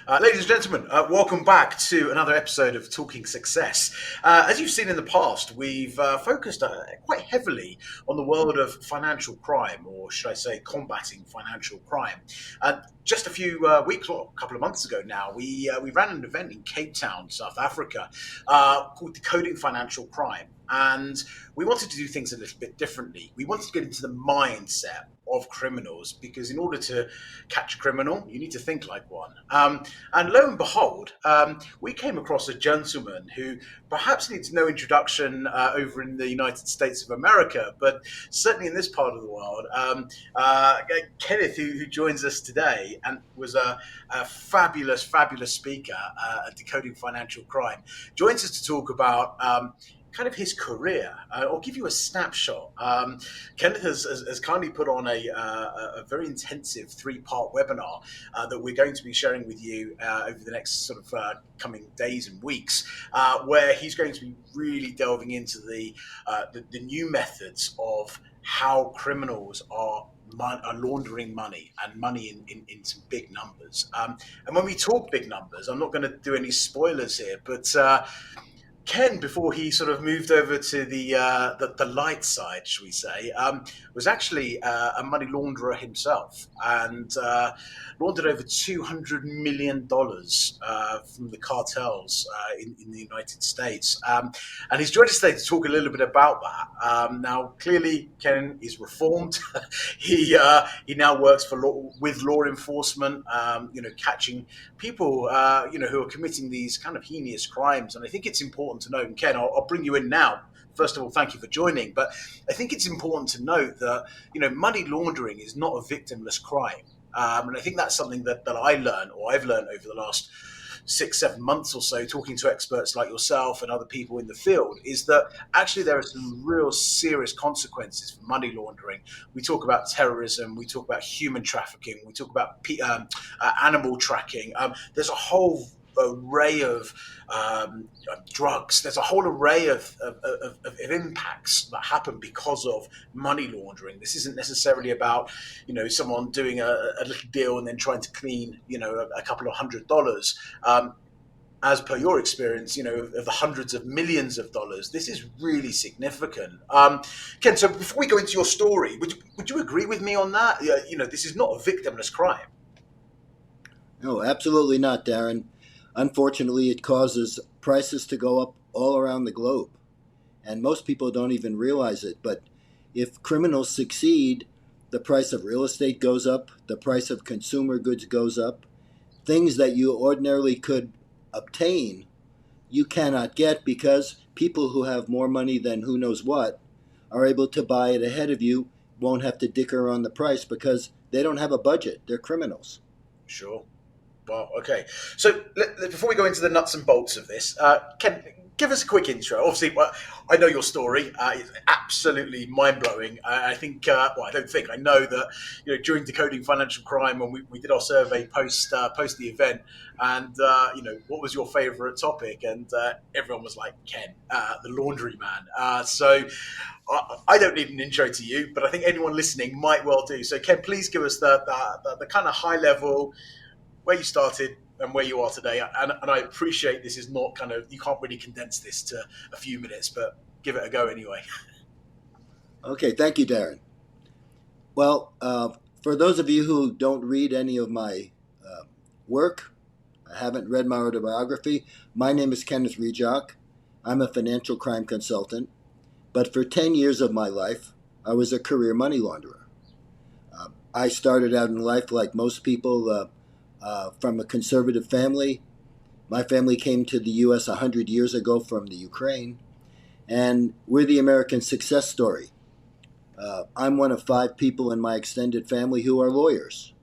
Ladies and gentlemen, welcome back to another episode of Talking Success. As you've seen in the past, we've focused quite heavily on the world of financial crime, or should I say, combating financial crime. Just a few weeks, or a couple of months ago now, we ran an event in Cape Town, South Africa, called Decoding Financial Crime. And we wanted to do things a little bit differently. We wanted to get into the mindset of criminals, because in order to catch a criminal, you need to think like one. And lo and behold, we came across a gentleman who perhaps needs no introduction over in the United States of America, but certainly in this part of the world. Kenneth, who joins us today and was a fabulous, fabulous speaker at Decoding Financial Crime, joins us to talk about kind of his career. I'll give you a snapshot. Kenneth has kindly put on a very intensive 3-part webinar that we're going to be sharing with you over the next sort of coming days and weeks, where he's going to be really delving into the new methods of how criminals are laundering money, and money in some big numbers. And when we talk big numbers, I'm not going to do any spoilers here, but Ken, before he sort of moved over to the light side, shall we say, was actually a money launderer himself, and laundered over $200 million from the cartels in the United States. And he's joined us today to talk a little bit about that. Now, clearly, Ken is reformed. He now works with law enforcement, catching people, who are committing these kind of heinous crimes. And I think it's important to note, and Ken, I'll bring you in now. First of all, thank you for joining. But I think it's important to note that, money laundering is not a victimless crime. And I think that's something that I've learned over the last 6-7 months or so, talking to experts like yourself and other people in the field, is that actually there are some real serious consequences for money laundering. We talk about terrorism, we talk about human trafficking, we talk about animal tracking. There's a whole array of drugs. There's a whole array of impacts that happen because of money laundering. This isn't necessarily about someone doing a little deal and then trying to clean a couple of $100. As per your experience, of the hundreds of millions of dollars, this is really significant. Ken, so before we go into your story, would you agree with me on that? This is not a victimless crime. No, absolutely not, Darren. Unfortunately, it causes prices to go up all around the globe. And most people don't even realize it. But if criminals succeed, the price of real estate goes up, the price of consumer goods goes up. Things that you ordinarily could obtain, you cannot get, because people who have more money than who knows what are able to buy it ahead of you, won't have to dicker on the price because they don't have a budget. They're criminals. Sure. Well, okay. So before we go into the nuts and bolts of this, Ken, give us a quick intro. Obviously, I know your story. It's absolutely mind-blowing. I know that during Decoding Financial Crime, when we did our survey post the event, and what was your favourite topic? And everyone was like, Ken, the laundry man. So I don't need an intro to you, but I think anyone listening might well do. So Ken, please give us the kind of high level, where you started and where you are today. And I appreciate this is not you can't really condense this to a few minutes, but give it a go anyway. Okay, thank you, Darren. Well, for those of you who don't read any of my work, haven't read my autobiography, my name is Kenneth Rijock. I'm a financial crime consultant, but for 10 years of my life, I was a career money launderer. I started out in life like most people, from a conservative family. My family came to the U.S. 100 years ago from the Ukraine, and we're the American success story. I'm one of 5 people in my extended family who are lawyers,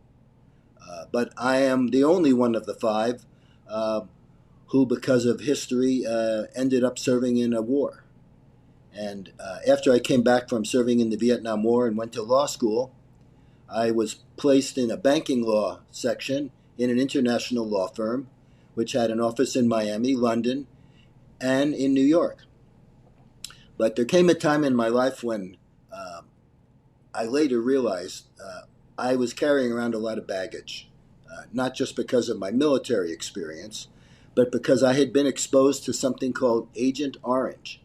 but I am the only one of the 5 who, because of history, ended up serving in a war. And after I came back from serving in the Vietnam War and went to law school, I was placed in a banking law section in an international law firm, which had an office in Miami, London, and in New York. But there came a time in my life when I later realized I was carrying around a lot of baggage. not just because of my military experience, but because I had been exposed to something called Agent Orange,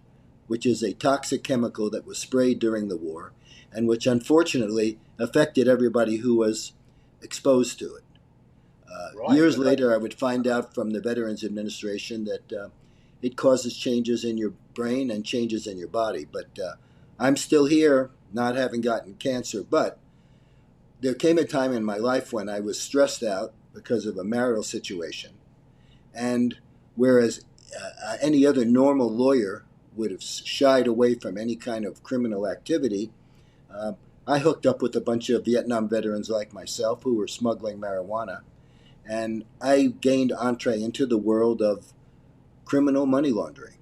which is a toxic chemical that was sprayed during the war and which unfortunately affected everybody who was exposed to it. Right. Years Okay. later, I would find out from the Veterans Administration that it causes changes in your brain and changes in your body. But I'm still here, not having gotten cancer. But there came a time in my life when I was stressed out because of a marital situation. And whereas any other normal lawyer would have shied away from any kind of criminal activity, uh, I hooked up with a bunch of Vietnam veterans like myself who were smuggling marijuana. And I gained entree into the world of criminal money laundering.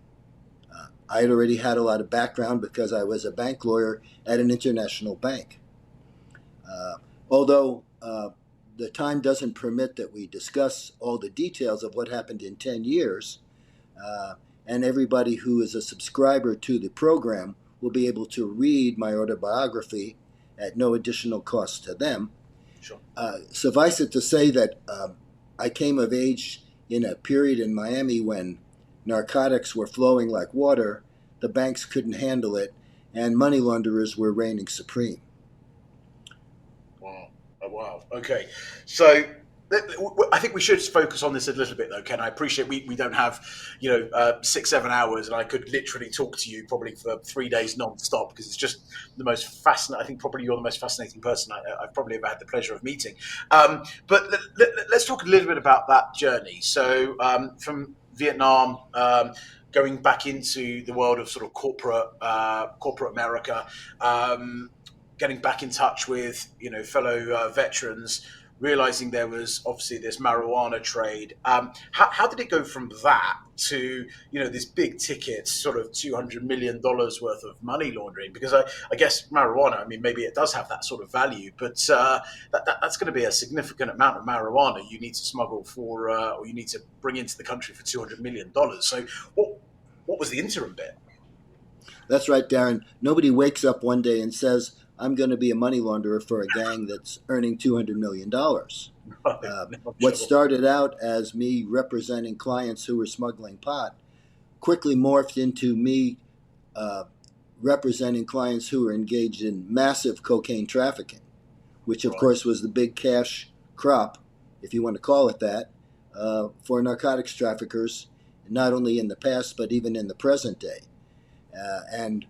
I had already had a lot of background because I was a bank lawyer at an international bank. Although the time doesn't permit that we discuss all the details of what happened in 10 years, and everybody who is a subscriber to the program will be able to read my autobiography at no additional cost to them. Sure. Suffice it to say that I came of age in a period in Miami when narcotics were flowing like water, the banks couldn't handle it, and money launderers were reigning supreme. Wow. Oh, wow. Okay. So I think we should focus on this a little bit, though, Ken. I appreciate we don't have, 6-7 hours, and I could literally talk to you probably for 3 days non-stop because it's just the most fascinating. I think probably you're the most fascinating person I've probably ever had the pleasure of meeting. But let's talk a little bit about that journey. So from Vietnam, going back into the world of sort of corporate America. Getting back in touch with fellow veterans, realizing there was obviously this marijuana trade. How did it go from that to this big ticket sort of $200 million worth of money laundering? Because I guess marijuana, I mean, maybe it does have that sort of value, but that's going to be a significant amount of marijuana you need to smuggle for, or you need to bring into the country for $200 million. So what was the interim bit? That's right, Darren. Nobody wakes up one day and says, I'm going to be a money launderer for a gang that's earning $200 million. What started out as me representing clients who were smuggling pot quickly morphed into me representing clients who were engaged in massive cocaine trafficking, which of course was the big cash crop, if you want to call it that, for narcotics traffickers, not only in the past but even in the present day. And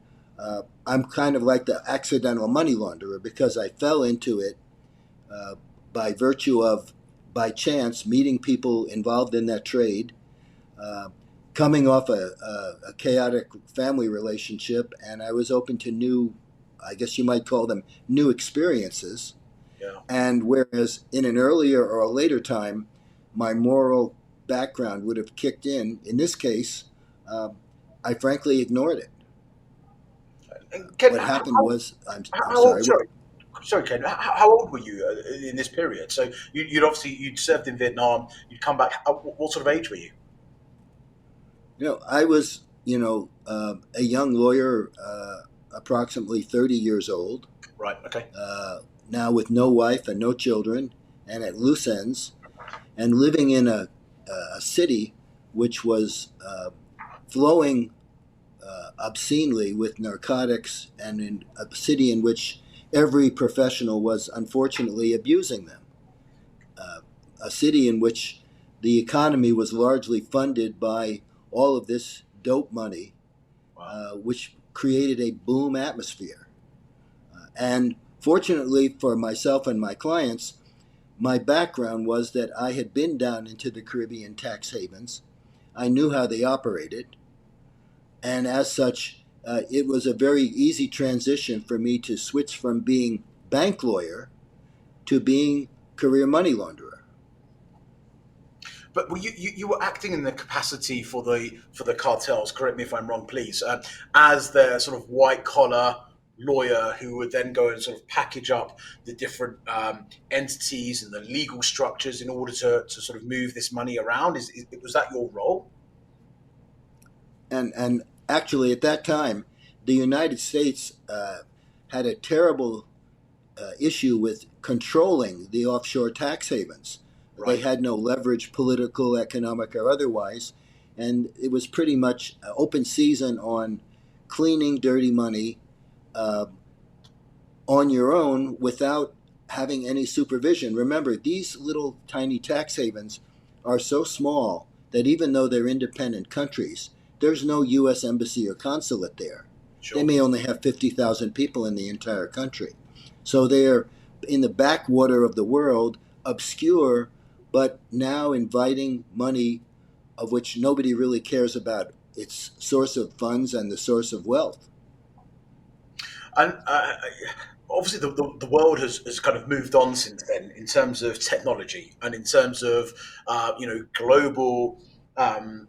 I'm kind of like the accidental money launderer because I fell into it by virtue of, by chance, meeting people involved in that trade, coming off a chaotic family relationship, and I was open to new, I guess you might call them new experiences. Yeah. And whereas in an earlier or a later time, my moral background would have kicked in this case, I frankly ignored it. Ken, What happened was, I'm old, sorry. sorry, Ken. How old were you in this period? So you'd served in Vietnam. You'd come back. What sort of age were you? I was, a young lawyer, approximately 30 years old. Right. Okay. Now with no wife and no children, and at loose ends, and living in a city which was flowing obscenely with narcotics, and in a city in which every professional was unfortunately abusing them. A city in which the economy was largely funded by all of this dope money, which created a boom atmosphere. And fortunately for myself and my clients, my background was that I had been down into the Caribbean tax havens. I knew how they operated. And as such, it was a very easy transition for me to switch from being bank lawyer to being career money launderer. But you were acting in the capacity for the cartels. Correct me if I'm wrong, please. As their sort of white collar lawyer who would then go and sort of package up the different entities and the legal structures in order to sort of move this money around. Was that your role? And actually, at that time, the United States had a terrible issue with controlling the offshore tax havens. They Right. had no leverage, political, economic, or otherwise. And it was pretty much open season on cleaning dirty money uh, on your own without having any supervision. Remember, these little tiny tax havens are so small that even though they're independent countries, there's no U.S. embassy or consulate there. They Sure. may only have 50,000 people in the entire country. So they're in the backwater of the world, obscure, but now inviting money of which nobody really cares about its source of funds and the source of wealth. And obviously, the world has kind of moved on since then in terms of technology and in terms of global um,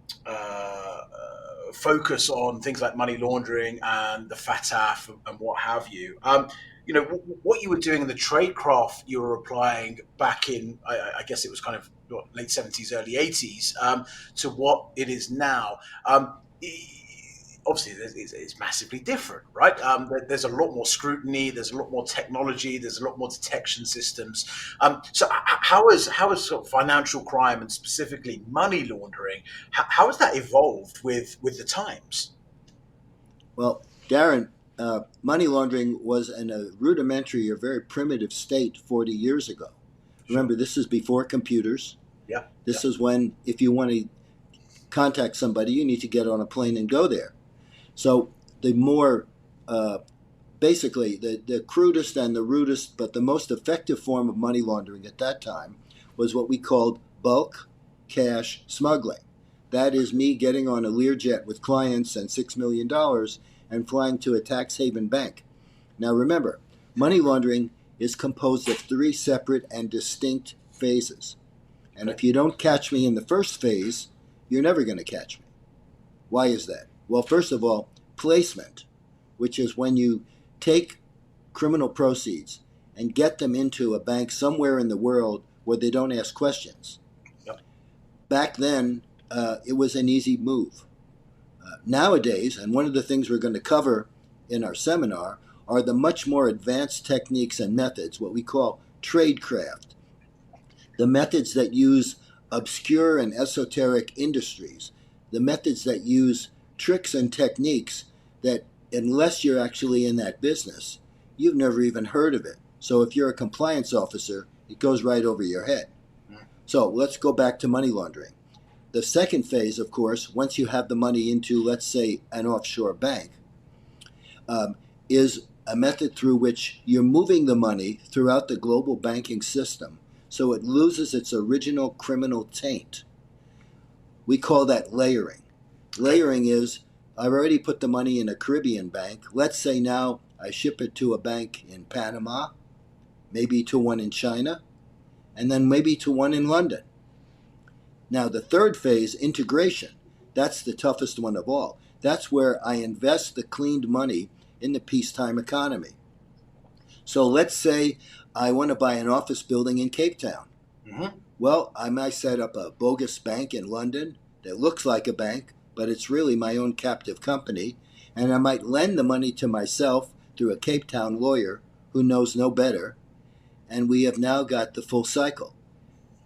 focus on things like money laundering and the FATF and what have you. What you were doing in the tradecraft you were applying back in, I guess it was kind of late 70s, early 80s, to what it is now. Obviously it's massively different, right? There's a lot more scrutiny, there's a lot more technology, there's a lot more detection systems. So how has sort of financial crime and specifically money laundering, how has that evolved with the times? Well, Darren, money laundering was in a rudimentary or very primitive state 40 years ago. Sure. Remember, this is before computers. Yeah. Yeah. This is when, if you want to contact somebody, you need to get on a plane and go there. So the more, uh, basically, the crudest and the rudest, but the most effective form of money laundering at that time was what we called bulk cash smuggling. That is me getting on a Learjet with clients and $6 million and flying to a tax haven bank. Now remember, money laundering is composed of three separate and distinct phases. And Okay. if you don't catch me in the first phase, you're never going to catch me. Why is that? Well, first of all, placement, which is when you take criminal proceeds and get them into a bank somewhere in the world where they don't ask questions. Yep. Back then, it was an easy move. Nowadays, and one of the things we're going to cover in our seminar, are the much more advanced techniques and methods, what we call tradecraft, the methods that use obscure and esoteric industries, the methods that use tricks and techniques that, unless you're actually in that business, you've never even heard of it. So if you're a compliance officer, it goes right over your head. So let's go back to money laundering. The second phase, of course, once you have the money into, let's say, an offshore bank, is a method through which you're moving the money throughout the global banking system so it loses its original criminal taint. We call that layering. Okay. Layering is, I've already put the money in a Caribbean bank. Let's say now I ship it to a bank in Panama, maybe to one in China, and then maybe to one in London. Now, the third phase, integration, that's the toughest one of all. That's where I invest the cleaned money in the peacetime economy. So let's say I want to buy an office building in Cape Town. Mm-hmm. Well, I might set up a bogus bank in London that looks like a bank, but it's really my own captive company, and I might lend the money to myself through a Cape Town lawyer who knows no better, and we have now got the full cycle.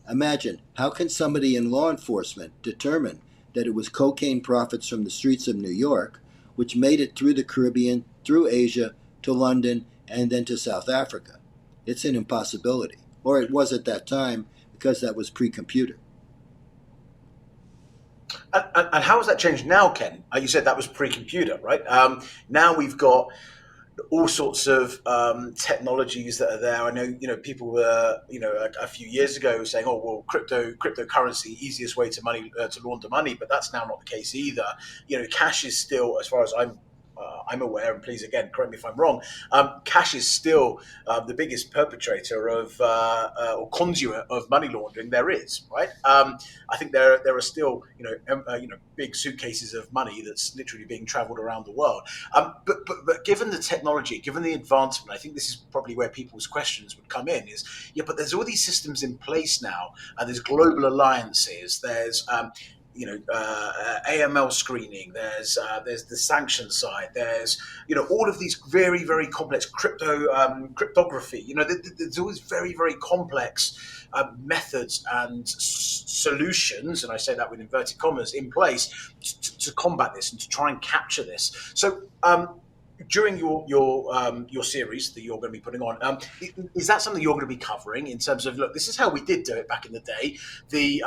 Imagine, how can somebody in law enforcement determine that it was cocaine profits from the streets of New York, which made it through the Caribbean, through Asia, to London, and then to South Africa? It's an impossibility. Or it was at that time, because that was pre-computer. And how has that changed now, Ken? You said that was pre-computer, right? Now we've got all sorts of technologies that are there. I know, people were, a few years ago saying, "Oh, well, cryptocurrency, easiest way to to launder money," but that's now not the case either. Cash is still, as far as I'm aware, and please again correct me if I'm wrong. Cash is still the biggest perpetrator of or conduit of money laundering there is, right? I think there are still big suitcases of money that's literally being travelled around the world. But given the technology, given the advancement, I think this is probably where people's questions would come in. But there's all these systems in place now, and there's global alliances. There's AML screening. There's the sanction side. There's all of these very very complex cryptography. There's always very very complex methods and solutions, and I say that with inverted commas, in place to combat this and to try and capture this. So. During your series that you're going to be putting on, is that something you're going to be covering in terms of, look, this is how we did do it back in the day? The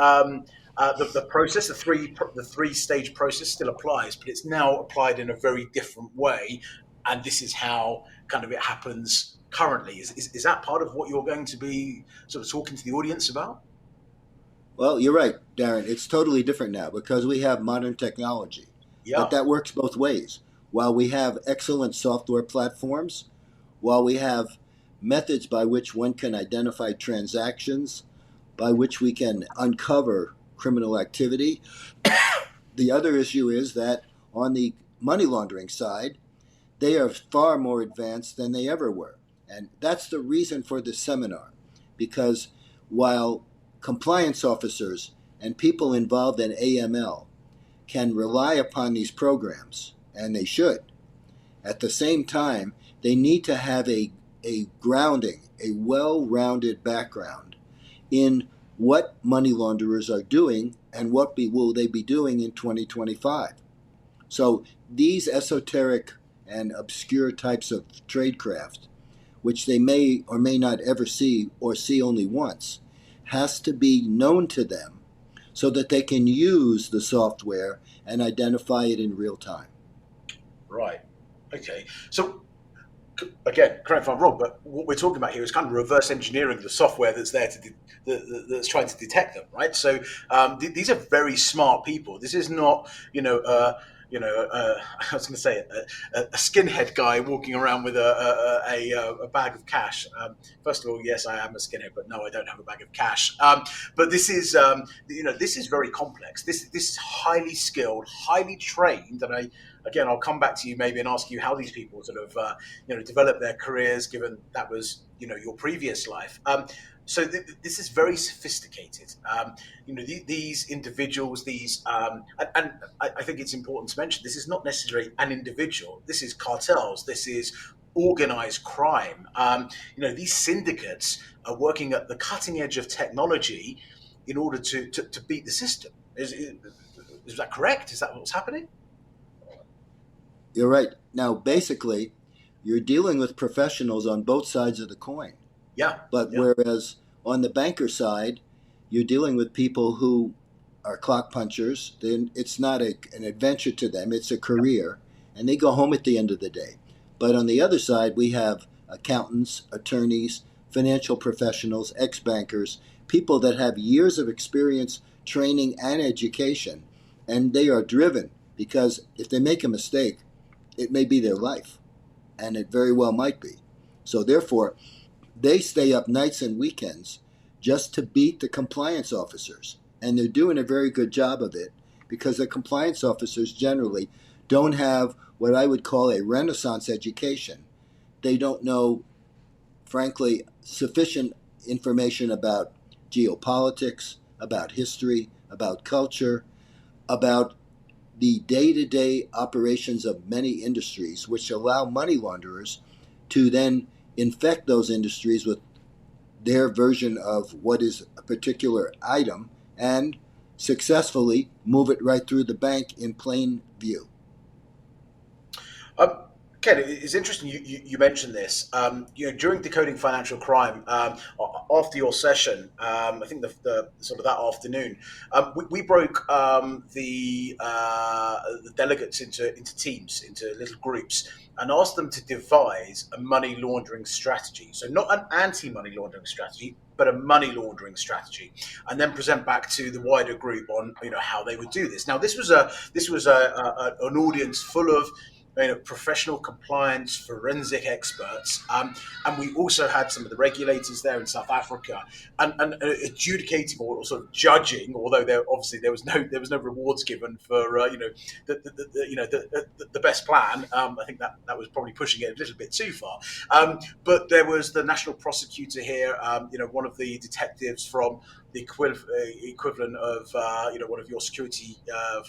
process, the three stage process still applies, but it's now applied in a very different way, and this is how kind of it happens currently. Is that part of what you're going to be sort of talking to the audience about? Well, you're right, Darren. It's totally different now because we have modern technology. But Yeah. that works both ways. While we have excellent software platforms, while we have methods by which one can identify transactions, by which we can uncover criminal activity, the other issue is that on the money laundering side, they are far more advanced than they ever were. And that's the reason for this seminar, because while compliance officers and people involved in AML can rely upon these programs, and they should, at the same time, they need to have a grounding, a well-rounded background in what money launderers are doing and what will they be doing in 2025. So these esoteric and obscure types of tradecraft, which they may or may not ever see or see only once, has to be known to them so that they can use the software and identify it in real time. Right. Okay. So again, correct if I'm wrong, but what we're talking about here is kind of reverse engineering the software that's there that's trying to detect them, right? So these are very smart people. This is not, I was going to say a skinhead guy walking around with a bag of cash. First of all, yes, I am a skinhead, but no, I don't have a bag of cash. But this is, this is very complex. This is highly skilled, highly trained, and again, I'll come back to you maybe and ask you how these people sort of, develop their careers, given that was, your previous life. So this is very sophisticated. These individuals, and I think it's important to mention, this is not necessarily an individual. This is cartels. This is organized crime. These syndicates are working at the cutting edge of technology in order to beat the system. Is that correct? Is that what's happening? You're right. Now, basically, you're dealing with professionals on both sides of the coin. Yeah. But yeah. Whereas on the banker side, you're dealing with people who are clock punchers. Then it's not an adventure to them, it's a career, and they go home at the end of the day. But on the other side, we have accountants, attorneys, financial professionals, ex-bankers, people that have years of experience, training, and education, and they are driven because if they make a mistake, it may be their life, and it very well might be. So therefore, they stay up nights and weekends just to beat the compliance officers. And they're doing a very good job of it because the compliance officers generally don't have what I would call a Renaissance education. They don't know, frankly, sufficient information about geopolitics, about history, about culture, about the day-to-day operations of many industries, which allow money launderers to then infect those industries with their version of what is a particular item and successfully move it right through the bank in plain view. Ken, it's interesting you mentioned this. During decoding financial crime, after your session, I think the sort of that afternoon, we broke the delegates into teams, into little groups, and asked them to devise a money laundering strategy. So not an anti-money laundering strategy, but a money laundering strategy, and then present back to the wider group on how they would do this. Now, this was an audience full of professional compliance forensic experts, and we also had some of the regulators there in South Africa, and adjudicating or sort of judging. Although there was no rewards given for the best plan. I think that was probably pushing it a little bit too far. But there was the national prosecutor here, one of the detectives from the equivalent of one of your security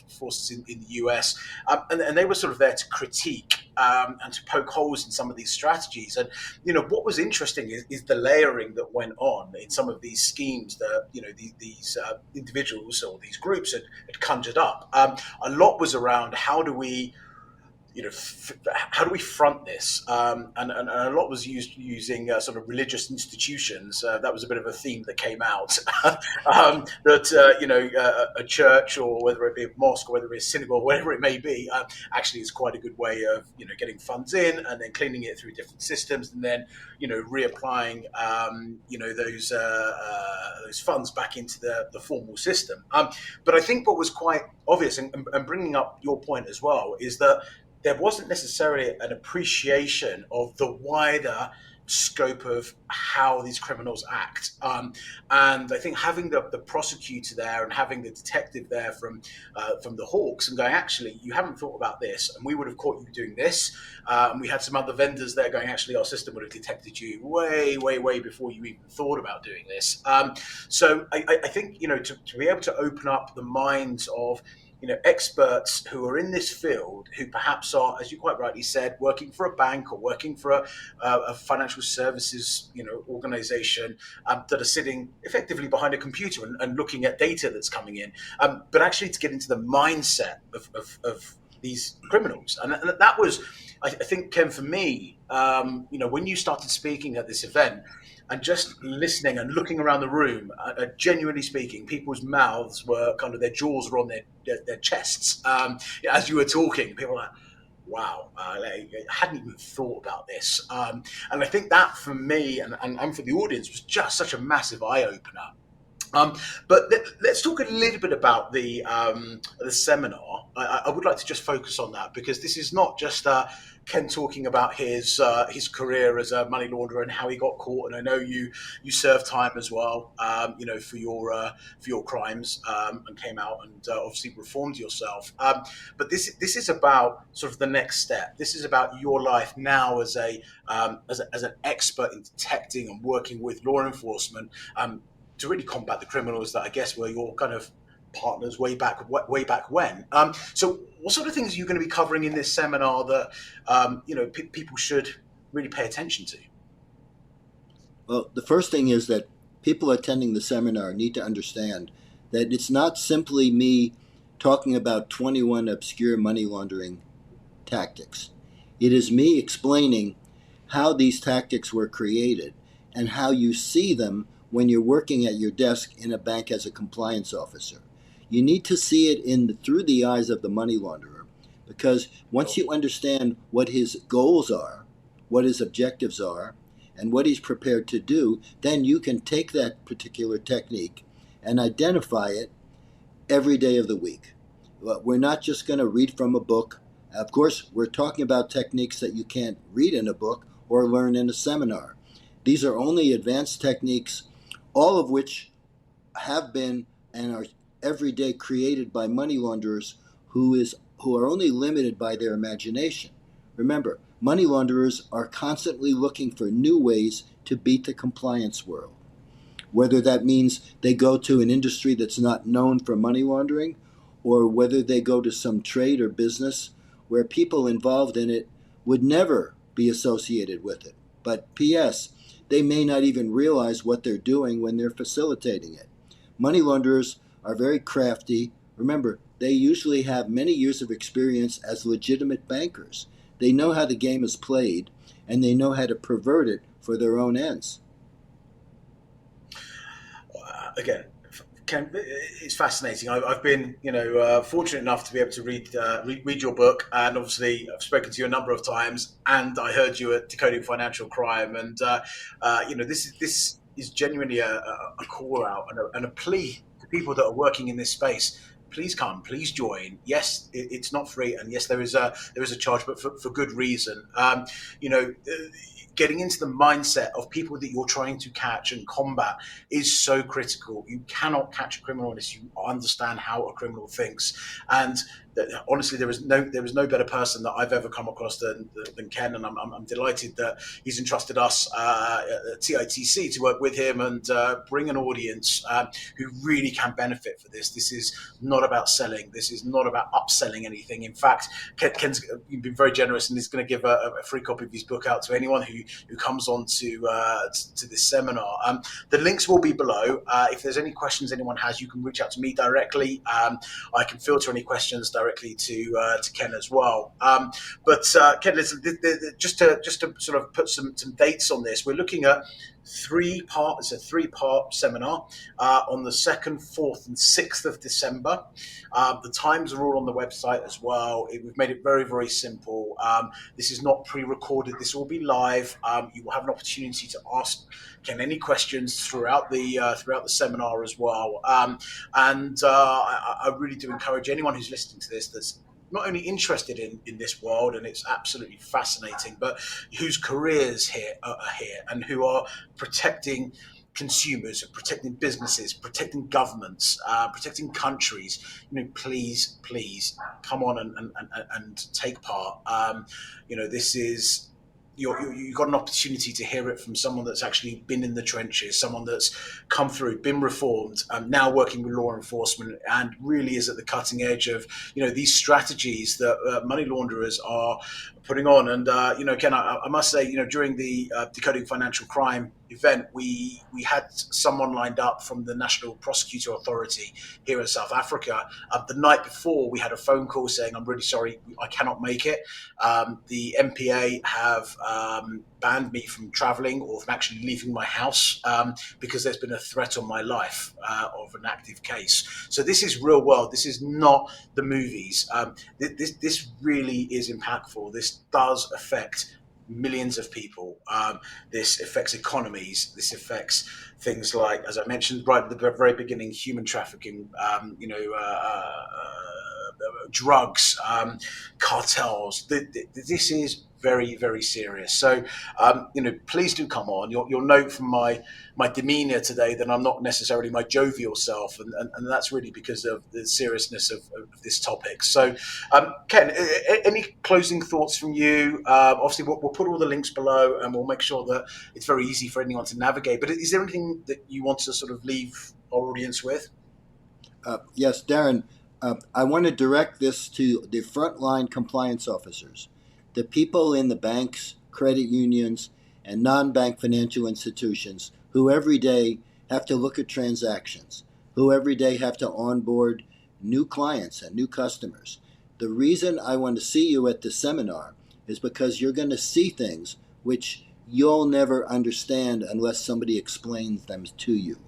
forces in the US, and they were sort of there to critique and to poke holes in some of these strategies. And what was interesting is the layering that went on in some of these schemes that these individuals or these groups had conjured up. A lot was around how do we how do we front this? And a lot was using sort of religious institutions. That was a bit of a theme that came out. A church, or whether it be a mosque, or whether it be a synagogue, whatever it may be, actually is quite a good way of getting funds in and then cleaning it through different systems, and then reapplying those funds back into the formal system. But I think what was quite obvious, and bringing up your point as well, is that there wasn't necessarily an appreciation of the wider scope of how these criminals act. And I think having the prosecutor there and having the detective there from the Hawks and going, actually, you haven't thought about this, and we would have caught you doing this. And we had some other vendors there going, actually, our system would have detected you way, way, way before you even thought about doing this. So I think, to be able to open up the minds of experts who are in this field, who perhaps are, as you quite rightly said, working for a bank or working for a financial services, organization that are sitting effectively behind a computer and looking at data that's coming in, but actually to get into the mindset of these criminals. And that was, I think, Ken, for me, when you started speaking at this event, and just listening and looking around the room, genuinely speaking, people's mouths were kind of, their jaws were on their chests as you were talking. People were like, wow, I hadn't even thought about this. And I think that for me and for the audience was just such a massive eye-opener. But let's talk a little bit about the seminar. I would like to just focus on that, because this is not just Ken talking about his career as a money launderer and how he got caught. And I know you served time as well, for your crimes, and came out and obviously reformed yourself. But this is about sort of the next step. This is about your life now as an expert in detecting and working with law enforcement, to really combat the criminals that I guess were your kind of partners way back when. So what sort of things are you going to be covering in this seminar that people should really pay attention to? Well, the first thing is that people attending the seminar need to understand that it's not simply me talking about 21 obscure money laundering tactics. It is me explaining how these tactics were created and how you see them when you're working at your desk in a bank as a compliance officer. You need to see it through the eyes of the money launderer, because once you understand what his goals are, what his objectives are, and what he's prepared to do, then you can take that particular technique and identify it every day of the week. We're not just going to read from a book. Of course, we're talking about techniques that you can't read in a book or learn in a seminar. These are only advanced techniques, all of which have been and are every day created by money launderers who are only limited by their imagination. Remember, money launderers are constantly looking for new ways to beat the compliance world. Whether that means they go to an industry that's not known for money laundering, or whether they go to some trade or business where people involved in it would never be associated with it. But P.S., they may not even realize what they're doing when they're facilitating it. Money launderers are very crafty. Remember, they usually have many years of experience as legitimate bankers. They know how the game is played, and they know how to pervert it for their own ends. Again, Ken, it's fascinating. I've been, fortunate enough to be able to read your book, and obviously I've spoken to you a number of times, and I heard you at Decoding Financial Crime, and this is genuinely a call out and a plea to people that are working in this space. please come, please join. Yes, it's not free, and yes, there is a charge, but for good reason. Getting into the mindset of people that you're trying to catch and combat is so critical. You cannot catch a criminal unless you understand how a criminal thinks. And honestly, there is no better person that I've ever come across than Ken, and I'm delighted that he's entrusted us at TITC to work with him and bring an audience who really can benefit for this. This is not about selling. This is not about upselling anything. In fact, Ken's been very generous and is going to give a free copy of his book out to anyone who comes on to this seminar. The links will be below. If there's any questions anyone has, you can reach out to me directly. I can filter any questions directly to Ken as well. But Ken, listen, just to sort of put some dates on this, we're looking at it's a three-part seminar on the 2nd, 4th, and 6th of December. The times are all on the website as well. We've made it very, very simple. This is not pre-recorded. This will be live. You will have an opportunity to ask Ken any questions throughout the seminar as well. I really do encourage anyone who's listening to this that's not only interested in this world, and it's absolutely fascinating, but whose careers are here and who are protecting consumers, protecting businesses, protecting governments, protecting countries. Please come on and take part. This is. You've got an opportunity to hear it from someone that's actually been in the trenches, someone that's come through, been reformed, now working with law enforcement, and really is at the cutting edge of these strategies that money launderers are putting on. And Ken, I must say, during the Decoding Financial Crime event, we had someone lined up from the National Prosecutor Authority here in South Africa. The night before, we had a phone call saying, "I'm really sorry, I cannot make it." The MPA have banned me from traveling or from actually leaving my house because there's been a threat on my life of an active case. So this is real world. This is not the movies. This really is impactful. This does affect millions of people. This affects economies. This affects things like, as I mentioned right at the very beginning, human trafficking, drugs, cartels. This is very, very serious. So, please do come on. You'll note from my demeanour today that I'm not necessarily my jovial self, and that's really because of the seriousness of this topic. So, Ken, any closing thoughts from you? Obviously, we'll put all the links below, and we'll make sure that it's very easy for anyone to navigate. But is there anything that you want to sort of leave our audience with? Yes, Darren. I want to direct this to the frontline compliance officers, the people in the banks, credit unions, and non-bank financial institutions who every day have to look at transactions, who every day have to onboard new clients and new customers. The reason I want to see you at the seminar is because you're going to see things which you'll never understand unless somebody explains them to you.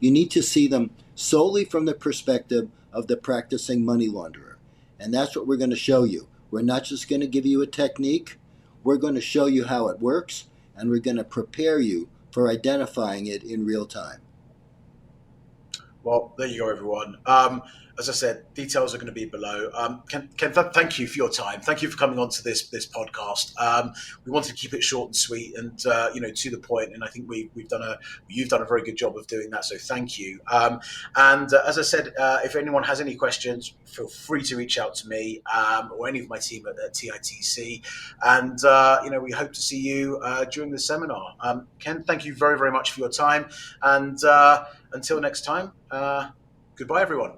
You need to see them solely from the perspective of the practicing money launderer. And that's what we're going to show you. We're not just going to give you a technique. We're going to show you how it works, and we're going to prepare you for identifying it in real time. Well, there you go, everyone. As I said, details are going to be below. Ken, thank you for your time. Thank you for coming on to this podcast. We wanted to keep it short and sweet, and to the point. And I think you've done a very good job of doing that. So thank you. And as I said, if anyone has any questions, feel free to reach out to me or any of my team at TITC. And we hope to see you during the seminar. Ken, thank you very, very much for your time. And until next time, goodbye, everyone.